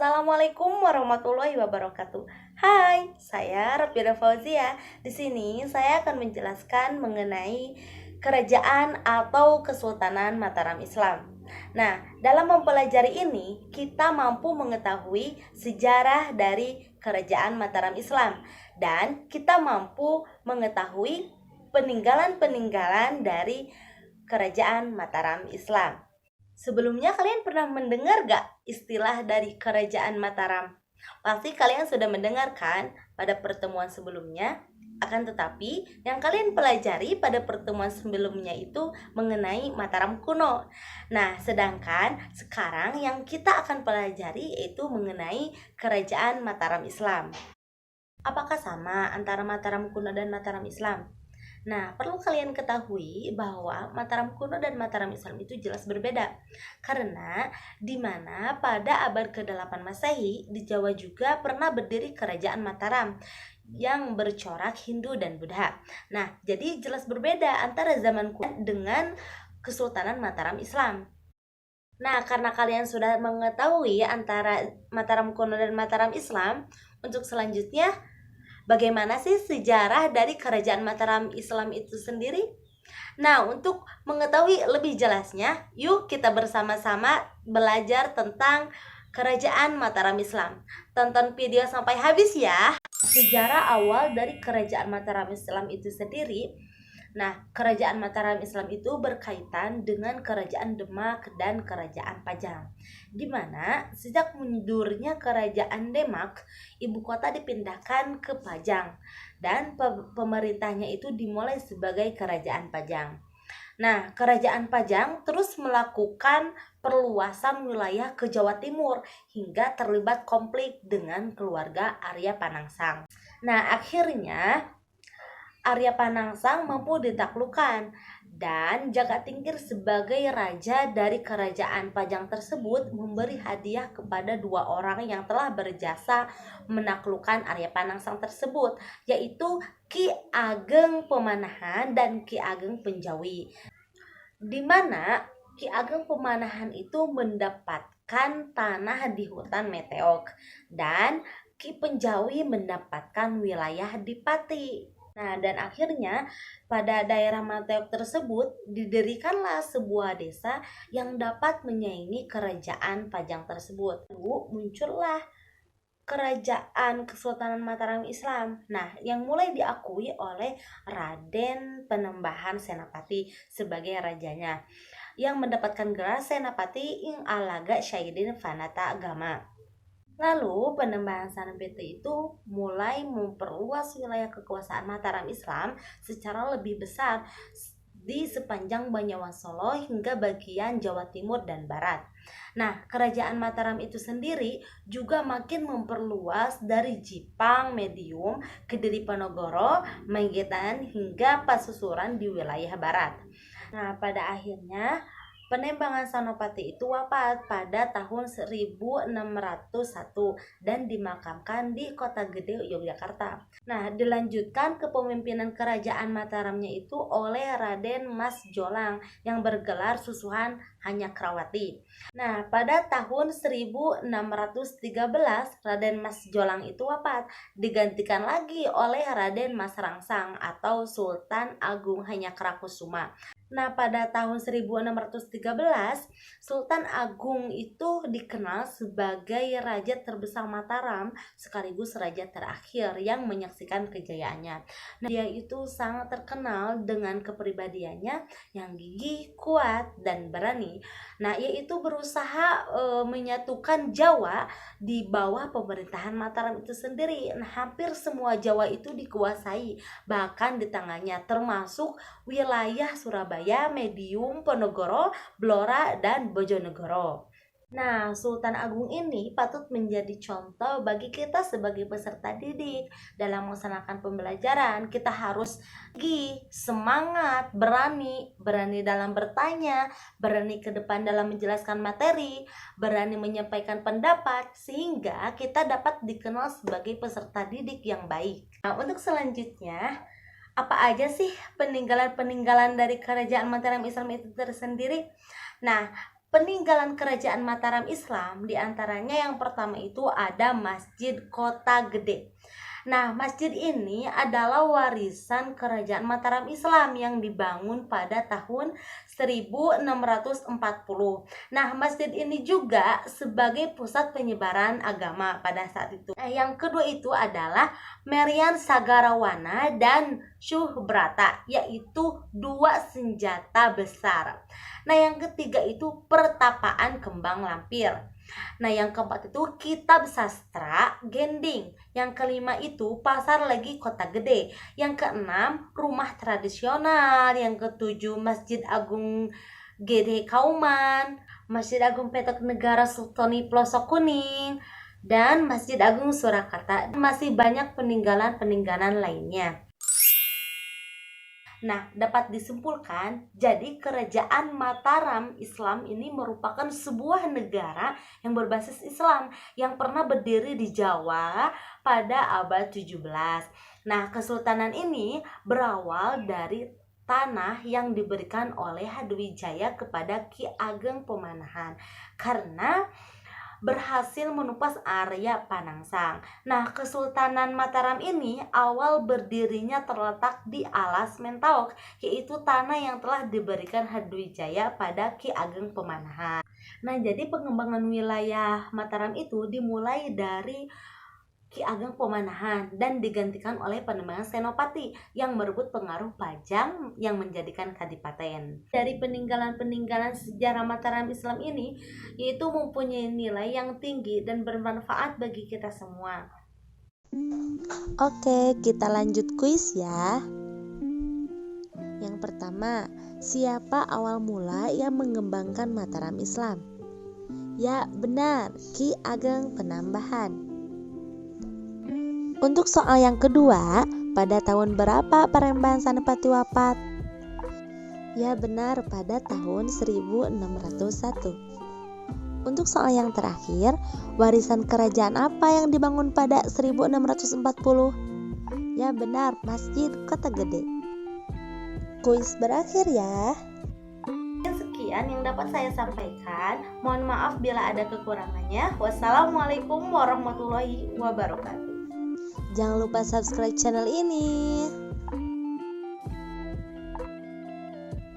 Assalamualaikum warahmatullahi wabarakatuh. Hai, saya Rafida Fauzia. Di sini saya akan menjelaskan mengenai kerajaan atau Kesultanan Mataram Islam. Nah, dalam mempelajari ini kita mampu mengetahui sejarah dari kerajaan Mataram Islam dan kita mampu mengetahui peninggalan-peninggalan dari kerajaan Mataram Islam. Sebelumnya kalian pernah mendengar gak istilah dari Kerajaan Mataram? Pasti kalian sudah mendengarkan pada pertemuan sebelumnya. Akan tetapi, yang kalian pelajari pada pertemuan sebelumnya itu mengenai Mataram kuno. Nah, sedangkan sekarang yang kita akan pelajari yaitu mengenai Kerajaan Mataram Islam. Apakah sama antara Mataram kuno dan Mataram Islam? Nah, perlu kalian ketahui bahwa Mataram kuno dan Mataram Islam itu jelas berbeda. Karena di mana pada abad ke-8 Masehi di Jawa juga pernah berdiri kerajaan Mataram yang bercorak Hindu dan Buddha. Nah, jadi jelas berbeda antara zaman kuno dengan Kesultanan Mataram Islam. Nah, karena kalian sudah mengetahui antara Mataram kuno dan Mataram Islam, untuk selanjutnya bagaimana sih sejarah dari kerajaan Mataram Islam itu sendiri? Nah, untuk mengetahui lebih jelasnya, yuk kita bersama-sama belajar tentang kerajaan Mataram Islam. Tonton video sampai habis ya. Sejarah awal dari kerajaan Mataram Islam itu sendiri. Nah, kerajaan Mataram Islam itu berkaitan dengan kerajaan Demak dan kerajaan Pajang, di mana sejak mundurnya kerajaan Demak, ibu kota dipindahkan ke Pajang dan pemerintahnya itu dimulai sebagai kerajaan Pajang. Nah, kerajaan Pajang terus melakukan perluasan wilayah ke Jawa Timur hingga terlibat konflik dengan keluarga Arya Panangsang. Nah, akhirnya Arya Panangsang mampu ditaklukkan dan Jagatingkir sebagai raja dari kerajaan Pajang tersebut memberi hadiah kepada dua orang yang telah berjasa menaklukkan Arya Panangsang tersebut, yaitu Ki Ageng Pemanahan dan Ki Ageng Penjawi, di mana Ki Ageng Pemanahan itu mendapatkan tanah di hutan Meteok dan Ki Penjawi mendapatkan wilayah di Pati. Nah, dan akhirnya pada daerah Meteok tersebut didirikanlah sebuah desa yang dapat menyaingi kerajaan Pajang tersebut. Lalu muncullah kerajaan Kesultanan Mataram Islam. Nah, yang mulai diakui oleh Raden Penembahan Senapati sebagai rajanya, yang mendapatkan gelar Senapati ing Alaga Syahidin Fanata Agama. Lalu Penembahan Senapati itu mulai memperluas wilayah kekuasaan Mataram Islam secara lebih besar di sepanjang Bengawan Solo hingga bagian Jawa Timur dan Barat. Nah, kerajaan Mataram itu sendiri juga makin memperluas dari Jipang Medium, Kediri Ponorogo, Magetan hingga Pasusuran di wilayah barat. Nah, pada akhirnya Penembahan Senapati itu wafat pada tahun 1601 dan dimakamkan di Kota Gede, Yogyakarta. Nah, dilanjutkan kepemimpinan kerajaan Mataramnya itu oleh Raden Mas Jolang yang bergelar Susuhan Hanyakrawati. Nah, pada tahun 1613 Raden Mas Jolang itu wafat, digantikan lagi oleh Raden Mas Rangsang atau Sultan Agung Hanyakrakusuma. Nah, pada tahun 1613 Sultan Agung itu dikenal sebagai raja terbesar Mataram sekaligus raja terakhir yang menyaksikan kejayaannya. Nah, dia itu sangat terkenal dengan kepribadiannya yang gigih, kuat, dan berani. Nah, ia itu berusaha menyatukan Jawa di bawah pemerintahan Mataram itu sendiri. Nah, hampir semua Jawa itu dikuasai, bahkan di tangannya termasuk wilayah Surabaya, Medium, Ponorogo, Blora, dan Bojonegoro. Nah, Sultan Agung ini patut menjadi contoh bagi kita sebagai peserta didik. Dalam melaksanakan pembelajaran, kita harus gigih, semangat, berani dalam bertanya, berani ke depan dalam menjelaskan materi, berani menyampaikan pendapat, sehingga kita dapat dikenal sebagai peserta didik yang baik. Nah, untuk selanjutnya, apa aja sih peninggalan-peninggalan dari kerajaan Mataram Islam itu tersendiri? Nah, peninggalan kerajaan Mataram Islam, diantaranya yang pertama itu ada Masjid Kota Gede. Nah, masjid ini adalah warisan kerajaan Mataram Islam yang dibangun pada tahun 1640. Nah, masjid ini juga sebagai pusat penyebaran agama pada saat itu. Nah, yang kedua itu adalah Merian Sagarawana dan Syuhbrata, yaitu dua senjata besar. Nah, yang ketiga itu Pertapaan Kembang Lampir. Nah, yang keempat itu Kitab Sastra Gending. Yang kelima itu Pasar Legi Kota Gede. Yang keenam Rumah Tradisional. Yang ketujuh Masjid Agung Gede Kauman, Masjid Agung Petok Negara Sultoni Pelosok Kuning, dan Masjid Agung Surakarta. Masih banyak peninggalan-peninggalan lainnya. Nah, dapat disimpulkan, jadi kerajaan Mataram Islam ini merupakan sebuah negara yang berbasis Islam yang pernah berdiri di Jawa pada abad 17. Nah, kesultanan ini berawal dari tanah yang diberikan oleh Hadwijaya kepada Ki Ageng Pemanahan karena berhasil menumpas area Panangsang. Nah, Kesultanan Mataram ini awal berdirinya terletak di Alas Mentaok, yaitu tanah yang telah diberikan Hadwijaya pada Ki Ageng Pemanahan. Nah, jadi pengembangan wilayah Mataram itu dimulai dari Ki Ageng Pemanahan dan digantikan oleh Panembahan Senopati yang merebut pengaruh Pajang yang menjadikan kadipaten. Dari peninggalan-peninggalan sejarah Mataram Islam ini, yaitu mempunyai nilai yang tinggi dan bermanfaat bagi kita semua. Oke, kita lanjut kuis ya. Yang pertama, siapa awal mula yang mengembangkan Mataram Islam? Ya, benar, Ki Ageng Penambahan. Untuk soal yang kedua, pada tahun berapa Parembahan Senopati wafat? Ya benar, pada tahun 1601. Untuk soal yang terakhir, warisan kerajaan apa yang dibangun pada 1640? Ya benar, Masjid Kota Gede. Kuis berakhir ya. Sekian yang dapat saya sampaikan. Mohon maaf bila ada kekurangannya. Wassalamualaikum warahmatullahi wabarakatuh. Jangan lupa subscribe channel ini.